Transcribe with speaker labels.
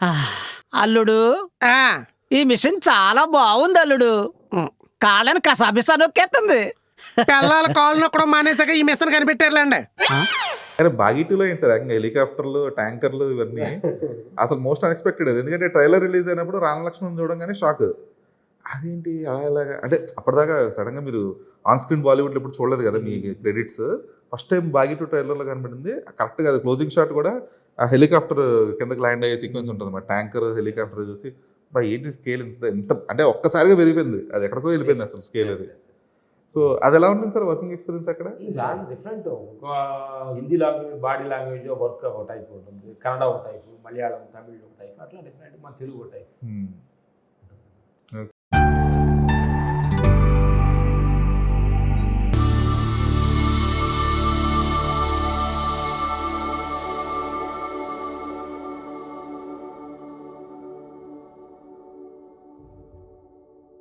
Speaker 1: ఆ, అల్లుడు
Speaker 2: ఆ,
Speaker 1: ఈ మిషన్ చాలా బాగుంది అల్లుడు.
Speaker 2: ఉమ్.
Speaker 1: కాళ్ళని కసాబిసా నొక్కేస్తుంది.
Speaker 2: పిల్లల కాళ్ళు నొక్కడం మానేసాక ఈ మిషన్ కనిపెట్టారులేండి.
Speaker 3: కానీ బాగీటులో ఏంటి సార్ ఏకంగా హెలికాప్టర్లు ట్యాంకర్లు ఇవన్నీ అసలు మోస్ట్ అన్ఎక్స్పెక్టెడ్. ఎందుకంటే ట్రైలర్ రిలీజ్ అయినప్పుడు రామలక్ష్మణ్ చూడంగానే షాక్. అదేంటి అలా ఎలాగా అంటే అప్పటిదాకా సడన్గా మీరు ఆన్ స్క్రీన్ బాలీవుడ్లో ఇప్పుడు చూడలేదు కదా మీ క్రెడిట్స్. ఫస్ట్ టైం బాగీ2 ట్రైలర్లో కనబడింది కరెక్ట్గా. అది క్లోజింగ్ షాట్ కూడా ఆ హెలికాప్టర్ కిందకి ల్యాండ్ అయ్యే సీక్వెన్స్ ఉంటుంది అన్నమాట. ట్యాంకర్ హెలికాప్టర్ చూసి బా ఏంటి స్కేల్ ఇంత ఇంత అంటే ఒక్కసారిగా పెరిగిపోయింది. అది ఎక్కడికో వెళ్ళిపోయింది అసలు స్కేల్ అది. సో అది ఎలా ఉంటుంది సార్ వర్కింగ్ ఎక్స్పీరియన్స్ అక్కడ?
Speaker 4: దాంట్లో డిఫరెంట్. ఒక Hindi language body language work ఒక టైప్ ఉంటుంది, కన్నడ ఒక టైపు, మలయాళం తమిళ్ ఒక టైప్, అట్లా డిఫరెంట్. మన తెలుగు ఒక టైప్.